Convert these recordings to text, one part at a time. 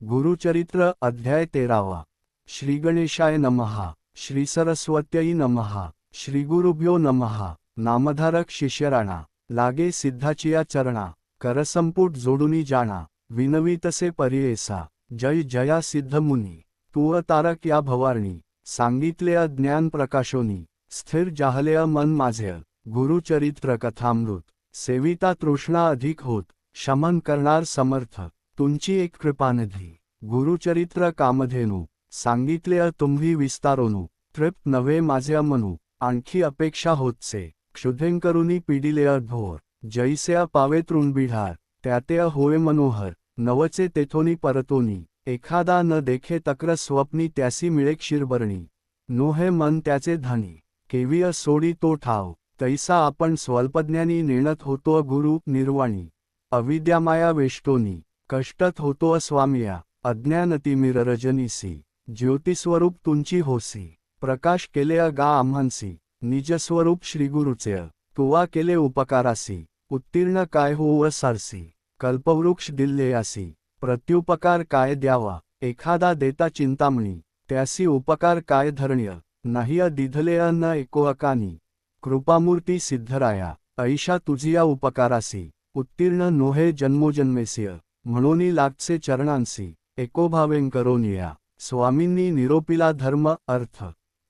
गुरुचरित्र अध्याय 13. श्री गणेशाय नमः. श्री सरस्वत्यै नमः. श्री गुरुभ्यो नमः. नामधारक शिष्यराणा लागे सिद्धाचिया चरणा, करसंपुट जोडुनी जाणा, विनवी तसे परियेसा. जय जया सिद्धमुनी, तू तारक या भवारणी, सांगितले ज्ञान प्रकाशोनी, स्थिर जाहले मन माझे. गुरुचरित्र कथामृत सेविता तृष्णा अधिक होत, शमन करणार समर्थ, तुमची एक कृपानिधी. गुरुचरित्र कामधेनू, सांगितले तुम्ही विस्तारोनू, तृप्त नव्हे माझे मनू, आणखी अपेक्षा होतसे. क्षुधेंकरुनी पिडिले अघोर, जैसे पावे तृणबिढार, त्याते होय मनोहर, नवचे तेथोनी परतोनी. एखादा न देखे तक्र स्वप्नी, त्यासी मिळे क्षीरबरणी, नोहे मन त्याचे धनी, केविय सोडी तो ठाव. तैसा आपण स्वल्पज्ञानी नेणत होतो गुरु निर्वाणी, अविद्यामाया वेष्टोनी, कष्टत होतो स्वामिया. अज्ञानतिमिर रजनीसी, ज्योतिस्वरूप तुंची होसी, प्रकाश केले गा आम्हांसी. निजस्वरूप श्रीगुरुचे, तुवा केले उपकारासी, उत्तीर्ण काय होव सारसी. कल्पवृक्ष दिल्लेयासी, प्रत्युपकार काय द्यावा. एखादा देता चिंतामणी, त्यासी उपकार काय धरण्य, नाही दिधले न एकोअकानी. कृपामूर्ती सिद्धराया, ऐशा तुझिया उपकारासी, उत्तीर्ण नोहे जन्मोजन्मेसिय. म्हणोनी लागचे चरणांसी, एकोभावें करोनिया. स्वामींनी निरोपिला धर्म अर्थ,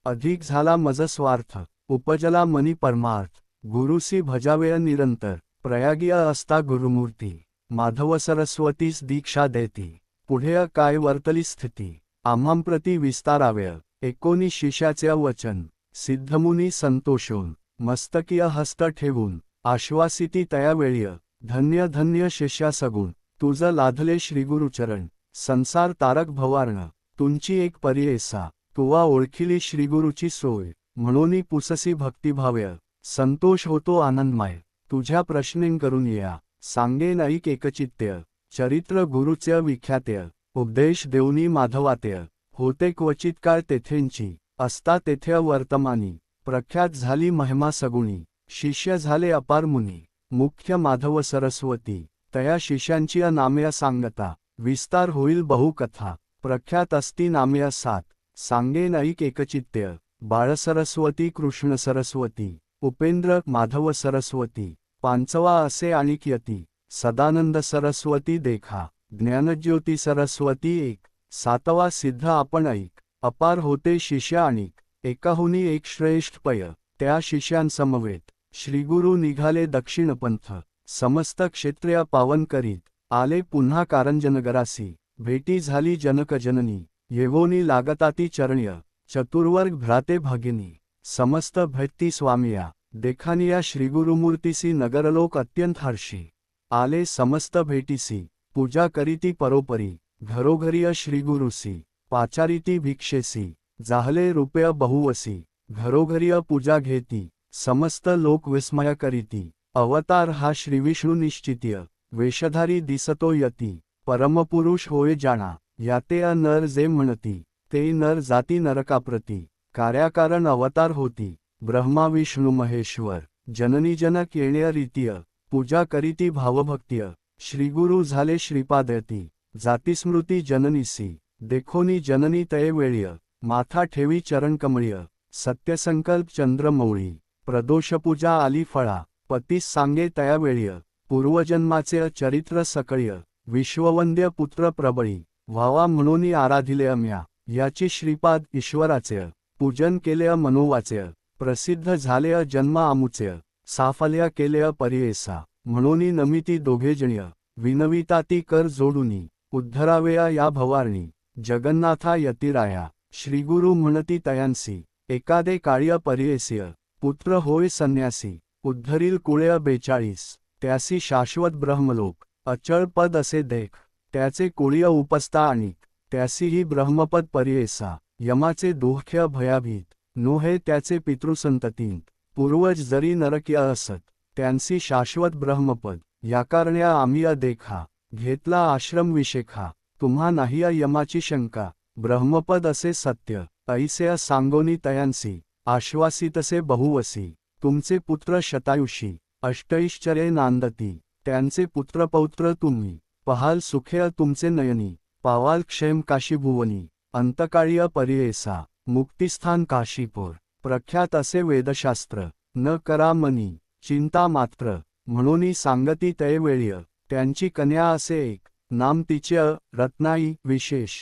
अधिक झाला मज स्वार्थ. उपजला मनी परमार्थ, गुरुसी भजावे निरंतर. प्रयागीय असता गुरुमूर्ती, माधव सरस्वतीस दीक्षा देती. पुढे काय वर्तली स्थिती, आम्हांप्रती विस्ताराव्य. एकोनी शिष्याचे वचन, सिद्धमुनी संतोषोन, मस्तकीय हस्त ठेवून, आश्वासिती तया वेळीय. धन्य धन्य शिष्या सगुण, तुझ लाधले श्रीगुरुचरण. संसार तारक भवार्ण, तुमची एक परियेसा. तुवा ओळखिली श्रीगुरुची सोय, म्हणोनी पुससी भक्तिभाव्य. संतोष होतो आनंदमय, तुझ्या प्रश्नें करून या. सांगेन ऐक एकचित्य, चरित्र गुरुचे विख्यात्य. उपदेश देऊनी माधवात्य, होते क्वचित काळ तेथेंची. असता तेथे वर्तमानी, प्रख्यात झाली महिमा सगुणी. शिष्य झाले अपार मुनी, मुख्य माधव सरस्वती. तया शिष्यांची नाम्या सांगता, विस्तार होईल बहुकथा. प्रख्यात असती नाम्या 7, सांगेन ऐक एकचित्य. बाळसरस्वती, कृष्ण सरस्वती, उपेंद्र, माधव सरस्वती. पांचवा असे आणिक यती, सदानंद सरस्वती देखा. ज्ञानज्योती सरस्वती 1. 7वा सिद्ध आपण ऐक. अपार होते शिष्य आणिक, एकाहुनी एक श्रेष्ठ पय. त्या शिष्यांसमवेत श्रीगुरु निघाले दक्षिणपंथ. समस्त क्षेत्रिय पावन करीत, आले पुन्हा कारंजनगरासी. भेटी झाली जनक जननी, येवोनी लागताती चरण्य. चतुर्वर्ग भ्राते भगिनी, समस्त भक्ती स्वामिया. देखानिया श्रीगुरुमूर्तीसी, नगरलोक अत्यंत हर्षी. आले समस्त भेटीसी, पूजा करीती परोपरी. घरोघरीय श्रीगुरुसी, पाचारीती भिक्षेसी. जाहले रुपय बहुवसी, घरोघरीय पूजा घेती. समस्त लोक विस्मय करीती. अवतार हा श्रीविष्णू निश्चितीय, वेशधारी दिसतो यती. परमपुरुष होय जाणा, याते नर जे म्हणती. ते नर जाती नरकाप्रती, कार्याकारण अवतार होती. ब्रह्मा विष्णू महेश्वर, जननी जनक येणे रीतीय. पूजा करीती भावभक्तीय, श्रीगुरु झाले श्रीपादयती. जातीस्मृती जननीसी, देखोनी जननी तये वेळीय. माथा ठेवी चरणकमळीय, सत्यसंकल्प चंद्रमौळी. प्रदोषपूजा आली फळा, पतीस सांगे तया वेळीय. पूर्वजन्माचे चरित्र सकळीय, विश्ववंद्य पुत्र प्रबळी. व्हावा म्हणूनी आराधिले अम्या, याची श्रीपाद ईश्वराचे. पूजन केले मनोवाचे, प्रसिद्ध झाले जन्म आमुचे. साफल्य केले परियेसा, म्हणूनी नमिती दोघेजणीय. विनविता ती कर जोडुनी, उद्धरावेया या भवारणी. जगन्नाथा यतिराया, श्रीगुरु म्हणती तयांसी. एकादे काळ्य परियेसिय, पुत्र होय संन्यासी. उद्धरील कुळे 42, त्यासी शाश्वत ब्रह्मलोक. अचळ पद असे देख, त्याचे कुळीय उपस्था आणिक. त्यासीही ब्रह्मपद परियेसा, यमाचे दुःख्य भयाभीत. नोहे त्याचे पितृसंततींत, पूर्वज जरी नरकीय असत. त्यांसी शाश्वत ब्रह्मपद, याकारण्या आम्ही देखा. घेतला आश्रम विशेखा, तुम्हा नाही यमाची शंका. ब्रह्मपद असे सत्य, ऐसे सांगोनी तयांसी. आश्वासितसे बहुवसी, तुमचे पुत्र शतायुषी. अष्टैश्चर्ये नांदती, त्यांचे पुत्रपौत्र तुम्ही. पहाल सुखे तुमचे नयनी. पावाल क्षेम काशीभुवनी अंतकाळीय पर्येसा मुक्तिस्थान काशीपूर प्रख्यात असे वेदशास्त्र न करा मनी चिंता मात्र म्हणून सांगती तय वेळ्य त्यांची कन्या असे एक नाम तिचे रत्नाई विशेष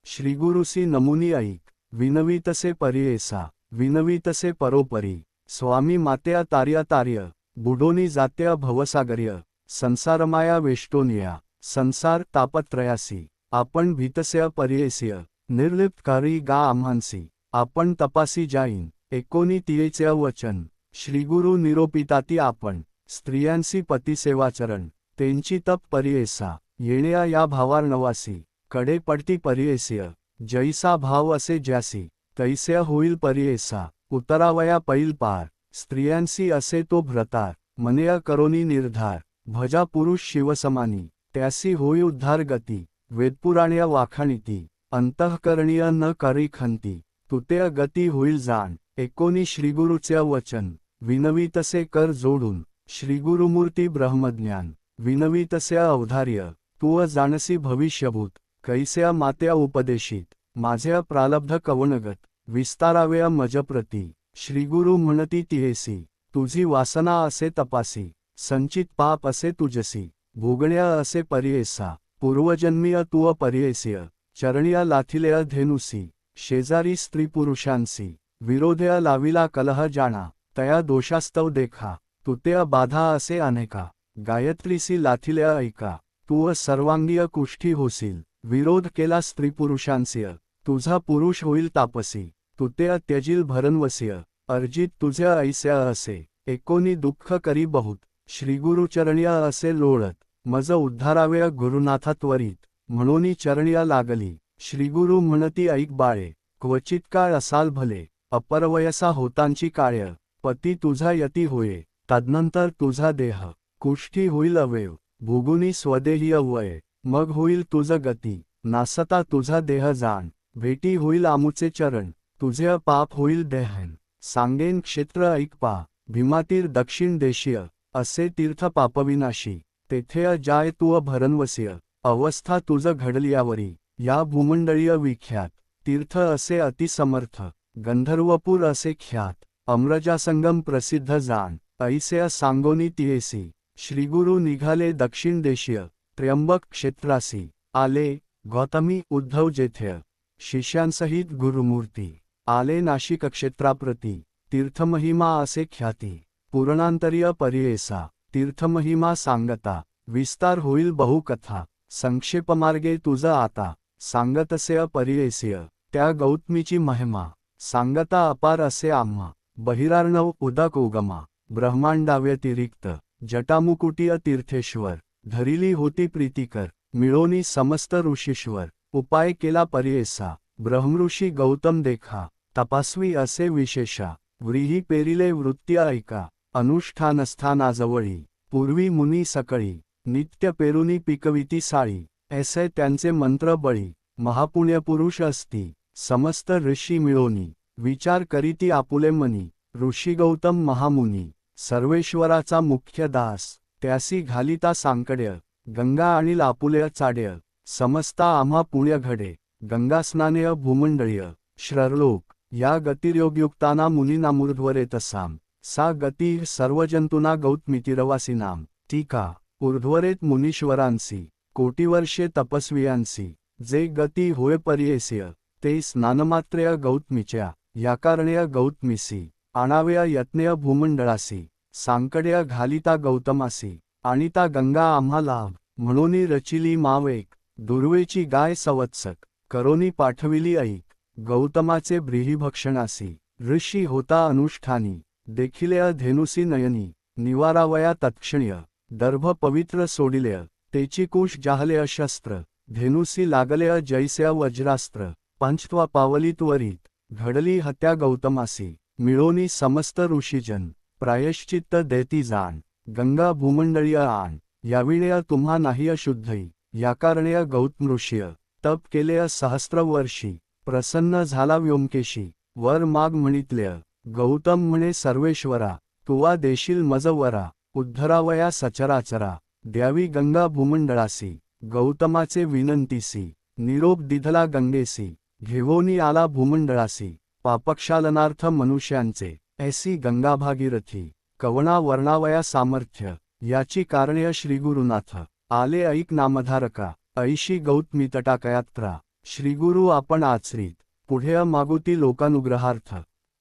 श्रीगुरुसी नमुनी ऐक विनवीतसे पर्येसा विनवीतसे परोपरी स्वामी मात्या तार्य तार्य बुडोनी जात्य भवसागर्य संसारमाया वेष्टोनिया संसार तापत्रयासी आपण भीतस्य पर्येस्य निर्लिप्तकारी गा आम्हांसी आपण तपासी जाईन एकोणी तियेचे वचन श्रीगुरु निरोपिताती आपण स्त्रियांसी पतिसेवाचरण त्यांची तप पर्येसा येण्या या भावार नवासी कडे पडती पर्येस्य जैसा भाव असे ज्यासी तैसे होईल पर्येसा उतरावया पैल पार स्त्रियांसी असे तो भ्रतार मनया करोनी निर्धार भजा पुरुष शिवसमानी त्यासी होई उद्धार गती वेदपुराण्या वाखाणीती अंतःकरणीय न करी खंती तुते गती होईल जाण एकोणी श्रीगुरुचे वचन विनवीतसे कर जोडून श्रीगुरुमूर्ती ब्रह्मज्ञान विनवीतसे अवधार्य तू जाणसी भविष्यभूत कैस्या मात्या उपदेशित माझ्या प्रालब्ध कवनगत विस्ताराव्या मजप्रती श्रीगुरु म्हणती तिहेसी तुझी वासना असे तपासी संचित पाप असे तुझसी भोगण्या असे पर्येसा पूर्वजन्मीय तू पर्येस्य चरणिया लाथिलेय धेनुसी शेजारी स्त्री पुरुषांसी विरोधया लाविला कलह जाणा तया दोषास्तव देखा तुते बाधा असे अनेका गायत्रीसी लाथिलेय ऐका तू सर्वांगीय कुष्ठी होसील विरोध केला स्त्री पुरुषांस्य तुझा पुरुष होईल तापसी तुते त्यजील भरणवस्य अर्जित तुझ्या ऐस्या असे एकोणी दुःख करी बहुत श्रीगुरुचरणिया असे लोळत मज उद्धाराव्या गुरुनाथा त्वरित म्हणून चरणिया लागली श्रीगुरु म्हणती ऐक बाळे क्वचित काळ असाल भले अपरवयसा होतांची काळ्य पती तुझा यती होये तदनंतर तुझा देह कुष्ठी होईल अवयव भुगुनी स्वदेही अव्यय मग होईल तुझ गती नासता तुझा देह जाण भेटी होईल आमुचे चरण तुझे पाप होईल देहन सांगेन क्षेत्र ऐकपा भीमातीर दक्षिण देशीय असे तीर्थ पापविनाशी तेथे जाय तू भरणवस्य अवस्था तुझ घडलियावरी या भूमंडळीय विख्यात तीर्थ असे अतिसमर्थ गंधर्वपूर असे ख्यात अम्रजासंगम प्रसिद्ध जाण ऐसे सांगोनी तियेसी श्रीगुरु निघाले दक्षिण देशीय त्र्यंबक क्षेत्रासी आले गौतमी उद्धव जेथ्य शिष्यांसहित गुरुमूर्ती आले नाशिक क्षेत्राप्रती तीर्थमहिमा असे ख्याती पूर्णांतरीय पर्येसा तीर्थमहिमा सांगता विस्तार होईल बहुकथा संक्षेपमार्गे तुझ आता सांगतसे पर्येस्य त्या गौतमीची महिमा सांगता अपार असे आम्हा बहिरार्णव उदक उगमा ब्रह्मांडाव्यतिरिक्त जटामुकुटीय तीर्थेश्वर धरिली होती प्रीतिकर मिळोनी समस्त ऋषीश्वर उपाय केला पर्येसा ब्रह्मऋषी गौतम देखा तपासवी असे विशेषा व्रीही पेरिले वृत्ती ऐका अनुष्ठानस्थानाजवळी पूर्वी मुनी सकळी नित्य पेरुनी पिकविती साळी ऐसे त्यांचे मंत्र बळी महापुण्यपुरुष असती समस्त ऋषी मिळोनी विचार करीती आपुले मनी ऋषी गौतम महामुनी सर्वेश्वराचा मुख्य दास त्यासी घालिता सांकड्य गंगा आणि आपुले चाड्य समस्ता आम्हा पुण्य घडे गंगास्नानेय भूमंडळीय श्ररलोक या गतिर्योगयुक्ताना मुनीनामूर्ध्वरे तसाम सा गती सर्व जंतुना गौतमितिरवासी नाम टीका ऊर्ध्वरेत मुनीश्वरांसी कोटीवर्षे तपस्वियांसी जे गती होय पर्येस्य ते स्नानमात्रेय गौतमीच्या याकारणेय गौतमीसी आणाव्या यत्नेय भूमंडळासी सांकड्या घालिता गौतमासी आणिता गंगा आम्हा लाभ म्हणूनी रचिली मावेक दुर्वेची गाय संवत्सक करोनी पाठविली ऐक गौतमाचे ब्रीहिभक्षणासी ऋषी होता अनुष्ठानी देखिलेय धेनुसी नयनी निवारावया तत्क्षणीय दर्भ पवित्र सोडिलेय तेची कुश जाहलेय शस्त्र धेनुसी लागलेय जैसेय वज्रास्त्र पंचत्वा पावली त्वरित घडली हत्या गौतमासी मिळोनी समस्त ऋषीजन प्रायश्चित्त देती जाण गंगा भूमंडळीय आण याविणेय तुम्हा नाही अशुद्धई याकारणेय गौतमऋषीय तप केलेय सहस्त्रवर्षी प्रसन्न झाला व्योमकेशी वर माग म्हणितलेय गौतम म्हणे सर्वेश्वरा तुवा देशील मजवरा उद्धरावया सचराचरा द्यावी गंगा भूमंडळासी गौतमाचे विनंतीसी निरोप दिधला गंगेसी, घेवोनी आला भूमंडळासी, पापक्षालनार्थ मनुष्यांचे, ऐसी गंगा भागीरथी, कवणा वर्णावया सामर्थ्य, याची कारण्य श्रीगुरुनाथ, आले ऐक नामधारका, ऐशी गौतमी तटाकयात्रा, श्रीगुरु आपण आचरीत, पुढे मागुती लोकानुग्रहार्थ,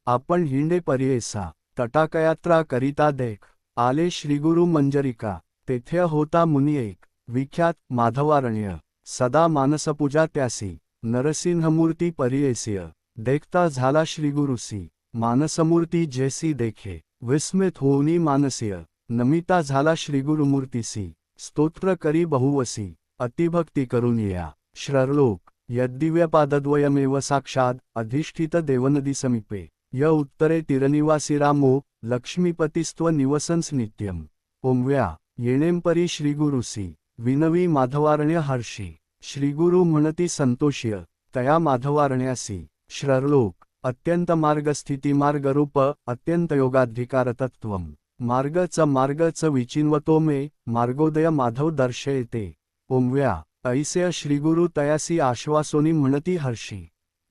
आपण हिंडे पर्येसा, तटाकयात्रा करिता देख, आले श्रीगुरु मंजरिका, तेथे होता मुनी एक, विख्यात माधवारण्य, सदा मानसपूजा त्यासी, नरसिंहमूर्ती पर्येसिय, देखता झाला श्रीगुरुसी, मानसमूर्ती जैसी देखे, विस्मित होऊनी मानसीय, नमिता झाला श्रीगुरुमूर्तीसी, स्तोत्र करी बहुवसी, अतिभक्ती करून या, श्ररलोक, यद्दिव्यपादद्वयमेव साक्षाद, अधिष्ठित देवनदी समीपे, य उत्तरे तिरनिवासी रामो, लक्ष्मीपतिस्त्व निवसन्स नित्यम, ओंव्या, येणेंपरी श्रीगुरुसी, विनवी माधवारण्य हर्षी, श्रीगुरु म्हणती संतोष्य, तया माधवारण्यासी, श्ररलोक, अत्यंत मार्गस्थिती मार्गरूप, अत्यंत योगाधिकारतत्वम, मार्गच विचिन्वतो मे, मार्गोदय माधव दर्शयते, ओंव्या, ऐसे श्रीगुरु तयासी आश्वासोनी म्हणती हर्षी,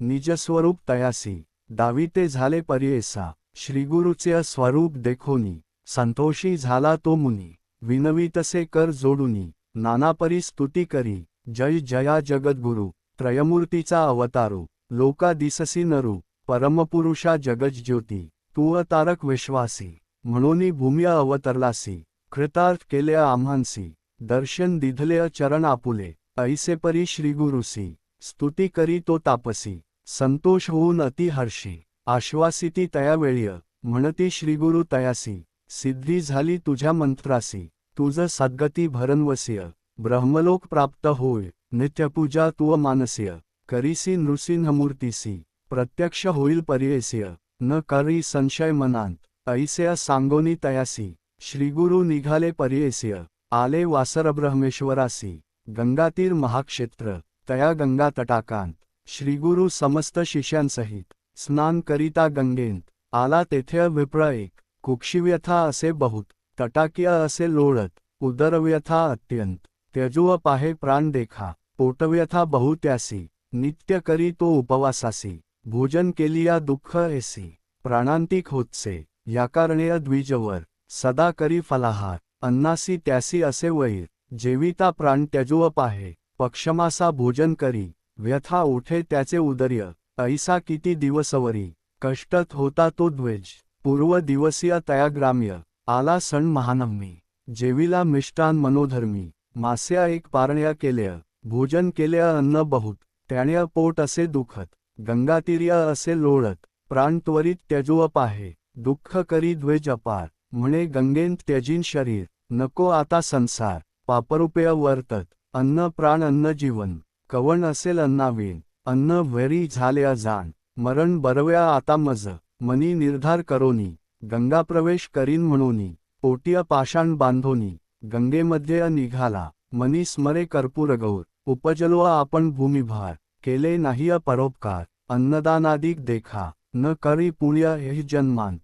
निजस्वरूप तयासी, दाविते झाले पर्येसा, श्रीगुरुचे स्वरूप देखोनी, संतोषी झाला तो मुनी, विनवी तसे कर जोडुनी, नानापरी स्तुती करी, जय जया जगद्गुरु, त्रयमूर्तीचा अवतारू, लोका दिससी नरू, परमपुरुषा जगज्योती, तू तारक विश्वासी, म्हणोनी भूमी अवतरलासी, कृतार्थ केले आम्हांसी, दर्शन दिधले चरण आपुले, ऐसे परी श्रीगुरुसी, स्तुती करी तो तापसी, संतोष होऊन अति हर्षी, आश्वासिती तयावेळी, म्हणती श्रीगुरु तयासी, सिद्धी झाली तुझ्या मंत्रासी, तुझ सद्गती भरनवसीय, ब्रह्मलोक प्राप्त होय, नित्यपूजा तू मानसीय, करीसी नृसिंहमूर्तीसी, प्रत्यक्ष होईल पर्येसिय, न करी संशय मनांत, ऐसे सांगोनी तयासी, श्रीगुरु निघाले पर्येसिय, आले वासर ब्रह्मेश्वरासी, गंगातीर महाक्षेत्र, तया गंगा तटाकांत, श्रीगुरु समस्त शिष्यांसहित, स्नान करिता गंगेंत, आला तेथे विप्र एक, कुक्षिव्यथा असे बहुत, तटाकीय असे लोळत, उदरव्यथा अत्यंत, त्यजुव पाहे प्राण देखा, पोटव्यथा बहुत्यासी, नित्य करी तो उपवासासी, भोजन केलिया दुःख ऐसी, प्राणांतिक होतसे, याकारणे द्विजवर, सदा करी फलाहार, अन्नासी त्यासी असे वैर, जेविता प्राण त्यजुव पाहे, पक्षमासा भोजन करी, व्यथा ओठे त्याचे उदर्य, ऐसा किती दिवसवरी, कष्टत होता तो द्वेज, पूर्व दिवसीय तया ग्राम्य, आला सण महानवमी, जेविला मिष्टान मनोधर्मी, मास्या एक पारण्या केल्या, भोजन केले अन्न बहुत, त्याने पोट असे दुखत, गंगातीर्य असे लोळत, प्राण त्वरित त्यजुव पाहे, दुःख करी द्वेज अपार, म्हणे गंगेंत त्यजीन शरीर, नको आता संसार, पापरूपे वर्तत, अन्न प्राण अन्न जीवन, कवण असेल अन्नावीण, अन्न वैरी झाले अजाण, मरण बरव्या आता मज, मनी निर्धार करोनी, गंगा प्रवेश करीन म्हणोनी, पोटिय पाषाण बांधोनी, गंगेमध्ये निघाला, मनी स्मरे कर्पूर गौर, उपजलो आपण भूमिभार, केले नाही परोपकार, अन्नदानादिक देखा, न करी पुण्य हे जन्मांत,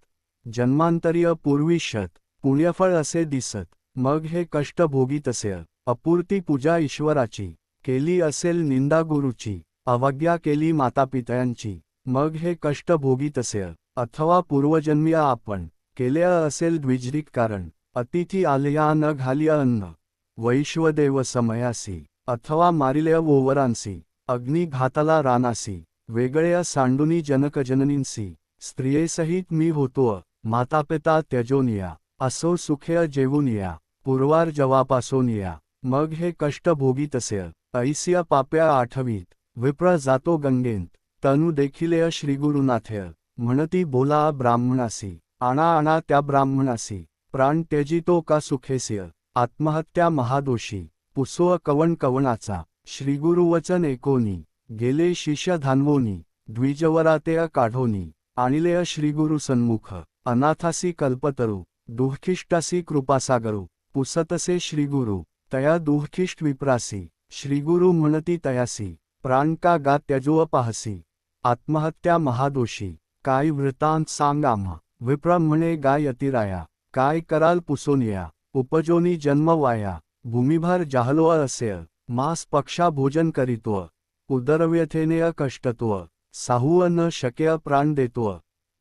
जन्मांतरीय पूर्वीशत, पुण्यफळ असे दिसत, मग हे कष्ट भोगी तसे, अपूर्ती पूजा ईश्वराची, केली असेल निंदा गुरुची, अवज्ञा केली मातापित्यांची, मग हे कष्ट भोगी तसे, अथवा पूर्वजन्मी आपण, केले असेल द्विजरिक कारण, अतिथी आलया न घालिया अन्न, वैश्वदेव समयासी, अथवा मारिले ओवरांसी, अग्नी घातला रानासी, वेगळ्या सांडुनी जनकजननींसी, स्त्रियेसहित मी होतो, मातापिता त्यजोनिया, असो सुखेय जेवूनिया, पूर्वार जवापासोनिया, मग हे कष्ट भोगी तसे, ऐसिया पाप्या आठवीत, विप्र जातो गंगेंत, तनु देखिले श्रीगुरुनाथय, म्हणती बोला ब्राह्मणासी, आणा त्या ब्राह्मणासी, प्राण त्यजितो का सुखेसिय, आत्महत्या महादोषी, पुसो कवण कवणाचा, श्रीगुरुवचन एकोनी, गेले शिष्य धानवोनी, द्विजवरातेय काढोनी, आणिलेय श्रीगुरु सन्मुख, अनाथासी कल्पतरू, दुःखिष्टासी कृपासागरू, पुसतसे श्रीगुरु, तया दुःखिष्ट विप्रासी, श्रीगुरु म्हणती तयासी, प्राण का गा त्यजो पाहसी, आत्महत्या महादोषी, काय वृत्तांत सांग आम्हा, विप्र म्हणे गा यतिराया, काय कराल पुसोनिया, उपजोनी जन्म वाया, भूमिभार जाहलो असेय, मास पक्षा भोजन करीतो, उदरव्यथेने कष्टत्व साहू न शक्य प्राण देत्व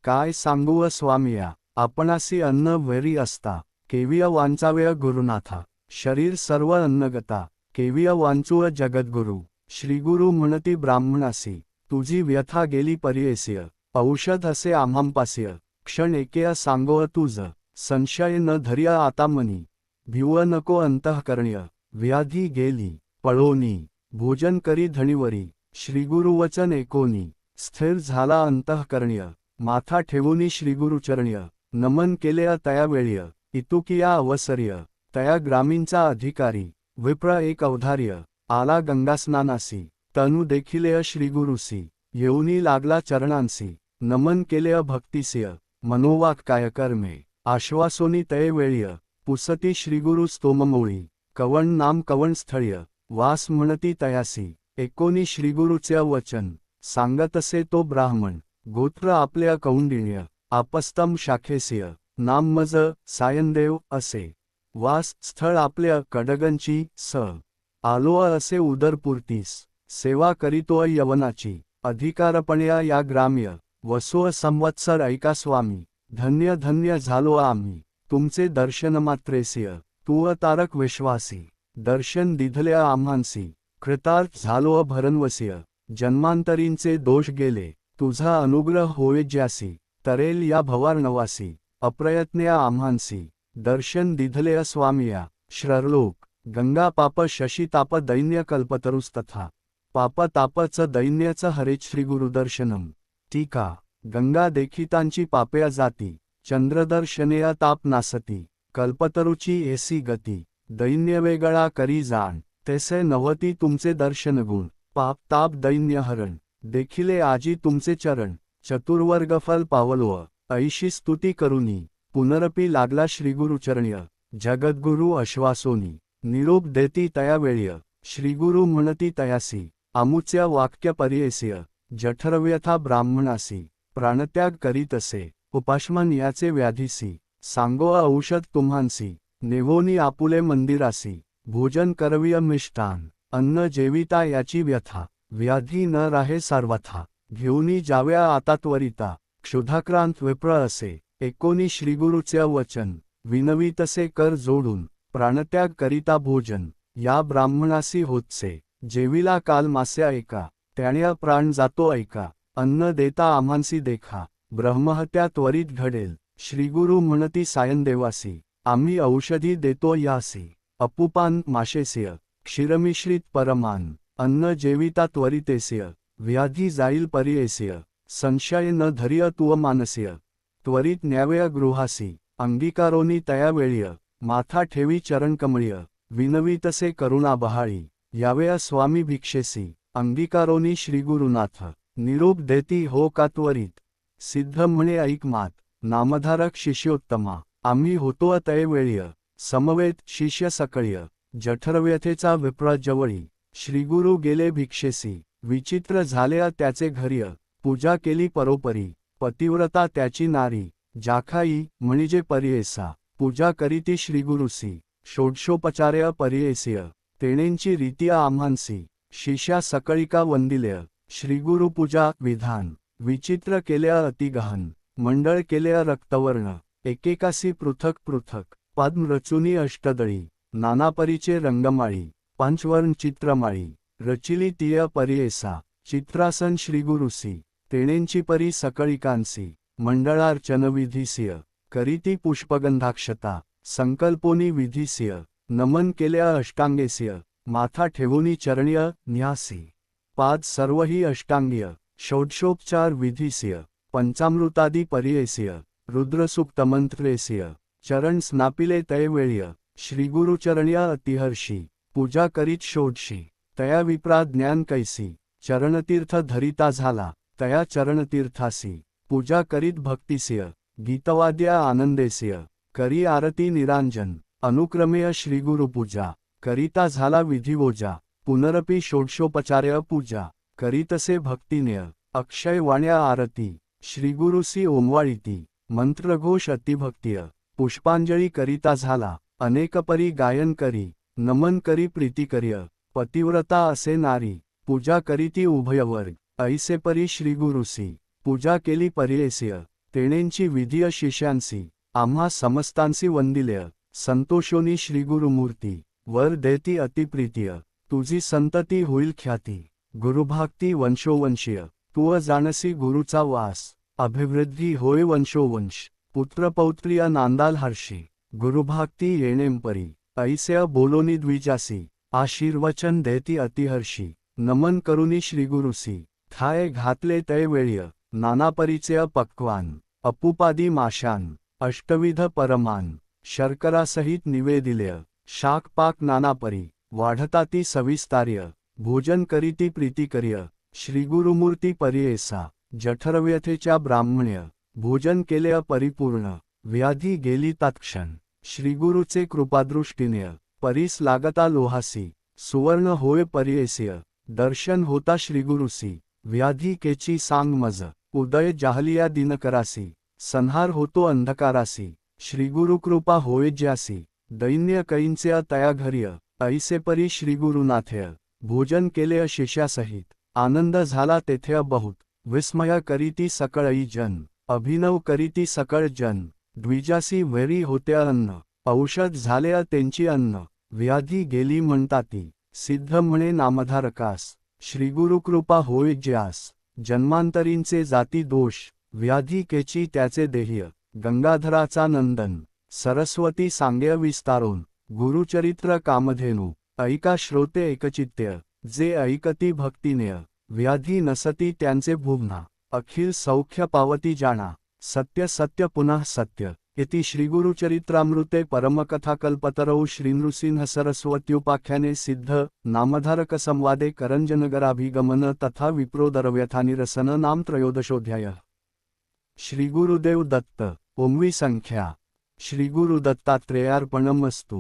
काय सांगू स्वामिया आपणासी अन्न वैरी असता केविय वांचावय गुरुनाथा शरीर सर्व अन्नगता केविय वांचुव जगद्गुरु श्रीगुरु म्हणती ब्राह्मणासी तुझी व्यथा गेली परियेस्य औषध असे आम्हांपास्य क्षण एकेय सांगोव तुझ संशय न धर्य आता मनी भिव नको अंतःकर्ण्य व्याधी गेली पळोनी भोजन करी धणीवरी श्रीगुरु वचन एकोनी स्थिर झाला अंतःकर्ण्य माथा ठेवूनी श्रीगुरुचरण्य नमन केले तया वेळ्य इतुकिया अवसर्य तया ग्रामींचा अधिकारी विप्र एक अवधार्य आला गंगास्नानासी तनु देखिलेय श्रीगुरुसी येऊनी लागला चरणांसी नमन केलेय भक्तिस्य मनोवाक कायकर्मे आश्वासोनी तये वेळ्य पुसती श्रीगुरु स्तोममोळी कवण नाम कवण स्थळ्य वास म्हणती तयासी एकोनी श्रीगुरुचे वचन सांगतसे तो ब्राह्मण गोत्र आपल्या कौंडिण्य आपस्तम शाखेस्य नाम मज सायनदेव असे वास स्थळ आपल्या कडगंची स आलो असे उदरपूर्तीस सेवा करीतो यवनाची अधिकारपण्या या ग्राम्य वसो संवत्सर ऐका स्वामी धन्य धन्य झालो आम्ही तुमचे दर्शन मात्रेस्य तू तारक विश्वासी दर्शन दिधल्या आम्हांसी कृतार्थ झालो भरणवस्य जन्मांतरींचे दोष गेले तुझा अनुग्रह होय ज्यासी तरेल या भवार्णवासी अप्रयत्न्या आम्हांसी दर्शन दिधलेय स्वामिया श्ररलोक गंगा पाप शशिताप दैन्य कल्पतरुस्तथा पाप तापच दैन्यच हरे श्रीगुरुदर्शनम टीका गंगा देखितांची पापया जाती चंद्रदर्शनेया ताप नासती कल्पतरुची एसी गती दैन्य वेगळा करी जाण तैसे नवती तुमचे दर्शनगुण पाप ताप दैन्य हरण देखिले आजी तुमचे चरण चतुर्वर्ग फल पावलो ऐशी स्तुती करुनी पुनरपी लागला श्रीगुरुचरण्य जगद्गुरु अश्वासोनी निरोप देती तया वेळ्य श्रीगुरु म्हणती तयासी आमुच्या वाक्य परियेस्य जठरव्यथा ब्राह्मणासी प्राणत्याग करीतसे उपाश्मन याचे व्याधीसी सांगो औषध तुम्हांसी नेवोनी आपुले मंदिरासी भोजन करविय मिष्टान अन्न जेविता याची व्यथा व्याधी न राहे सर्वथा घेऊनी जाव्या आता त्वरिता क्षुधाक्रांत विप्र असे एकोनी श्रीगुरुचे वचन विनवीतसे कर जोडून प्राणत्याग करिता भोजन या ब्राह्मणासी होतसे जेविला काल मास्या ऐका त्याण्या प्राण जातो ऐका अन्न देता आम्हांसी देखा ब्रह्महत्या त्वरित घडेल श्रीगुरु म्हणती सायनदेवासी आम्ही औषधी देतो यासी अपुपान माशेस्य क्षीरमिश्रित परमान अन्न जेविता त्वरितेस्य व्याधी जाईल परियेस्य संशय न धर्य तुव मानस्य त्वरित न्यावय गृहासी अंगीकारोनी तया वेळ्य माथा ठेवी चरणकमळ्य विनवीतसे करुणा बहाळी यावया स्वामी भिक्षेसी अंगीकारोनी श्रीगुरुनाथ निरोप देती हो का त्वरित सिद्ध म्हणे ऐक मात नामधारक शिष्योत्तमा आम्ही होतो तये वेळ्य समवेत शिष्य सकळ्य जठरव्यथेचा विप्र जवळी श्रीगुरु गेले भिक्षेसी विचित्र झाल्या त्याचे घर्य पूजा केली परोपरी पतिव्रता त्याची नारी जाखाई म्हणजे परियेसा पूजा करीती श्रीगुरुसी षोडशोपचार्य परियेस्य तेणेंची रीतिया आम्हांसी शिष्या सकळिका वंदिल्य श्रीगुरु पूजा विधान विचित्र केल्या अतिगहन मंडळ केल्या रक्तवर्ण एकेकासी पृथक पृथक पद्म रचुनी अष्टदळी नानापरीचे रंगमाळी पंचवर्ण चित्रमाळी रचिली तिय परियेसा चित्रासन श्रीगुरुसी तेणेंची परी सकळिकांसी मंडळार्चन विधीस्य करीती पुष्पगंधाक्षता संकल्पोनी विधीस्य नमन केल्या अष्टांगेस्य माथा ठेवूनी चरण्य न्यासी पाद सर्वही अष्टांग्य षोडशोपचार विधीस्य पंचामृतादी परियेस्य रुद्रसूक्तमंत्रेस्य चरण स्नापिले तय वेळ्य श्रीगुरुचरण्य अतिहर्षी पूजा करीत षोडशी तया विप्रा ज्ञान कैसी चरणतीर्थ धरिता झाला तया चरणतीर्थासी पूजा करीत भक्तिस्य गीतवाद्या आनंदेस्य करी आरती निरांजन अनुक्रमेय श्रीगुरुपूजा करिता झाला विधिवोजा पुनरपी षोडशोपचार्य पूजा करीतसे भक्तिन्य अक्षय वाण्या आरती श्रीगुरुसी ओंवाळीती मंत्रघोष अतिभक्तिय पुष्पांजळी करिता झाला अनेकपरी गायन करी नमन करी प्रीतिकर्य पतिव्रता असे नारी पूजा करीती उभयवर्ग ऐसे परी श्रीगुरुसी पूजा केली परियेस्य तेणेंची विधिय शिष्यांसी आम्हा समस्तांसी वंदिल्य संतोषोनी श्रीगुरुमूर्ती वर देती अतिप्रीतीय तुझी संतती होईल ख्याती गुरुभक्ती वंशोवंशीय तू जाणसी गुरुचा वास अभिवृद्धी होय वंशोवंश पुत्रपौत्रिय नांदाल हर्षी गुरुभक्ती येणेंपरी ऐसे बोलोनी द्विजासी आशीर्वचन देती अतिहर्षी नमन करुनी श्रीगुरुसी थाय घातले तय वेळ्य नानापरिचय पक्वान अपुपादी माशान अष्टविध परमान शर्करासहित निवेदिल्य शाकपाक नानापरी वाढताती सविस्तार्य भोजन करीती प्रीतिकर्य श्रीगुरुमूर्ती परियेसा जठरव्यथेच्या ब्राह्मण्य भोजन केले परिपूर्ण व्याधी गेली तात्क्षण श्रीगुरुचे कृपादृष्टीने परीस लागता लोहासी सुवर्ण होय परियेस्य दर्शन होता श्रीगुरुसी व्याधी केची सांग मज उदय जाहलिया दिनकरासी संहार होतो अंधकारासी श्रीगुरु कृपा होय ज्यासी दैन्य कैंचे तया घर्य ऐसे परी श्रीगुरुनाथय भोजन केले शिष्यासहित आनंद झाला तेथे बहुत विस्मय करीती सकळई जन अभिनव करीती सकळ जन द्विजासी वैरी होते अन्न औषध झाले त्यांची अन्न व्याधी गेली म्हणताती सिद्ध म्हणे नामधारकास श्रीगुरु कृपा होय ज्यास जन्मांतरींचे जाती दोष व्याधी केची त्याचे देह्य गंगाधराचा नंदन सरस्वती सांगे विस्तारून गुरुचरित्र कामधेनु ऐका श्रोते एकचित्य जे ऐकती भक्तिनेय व्याधी नसती त्यांचे भुवना अखिल सौख्य पावती जाणा सत्य सत्य पुनः सत्य इति श्रीगुरुचरित्रामृते परमकथाकल्पतरौ श्रीनृसिंह सरस्वत्युपाख्याने सिद्ध नामधारक संवादे करंजनगराभिगमन तथा विप्रोदरव्यथानिरसन नाम त्रयोदशोऽध्यायः। श्रीगुरुदेव दत्त। ओंवी संख्या। श्रीगुरुदत्तात्रेयार्पणमस्तु।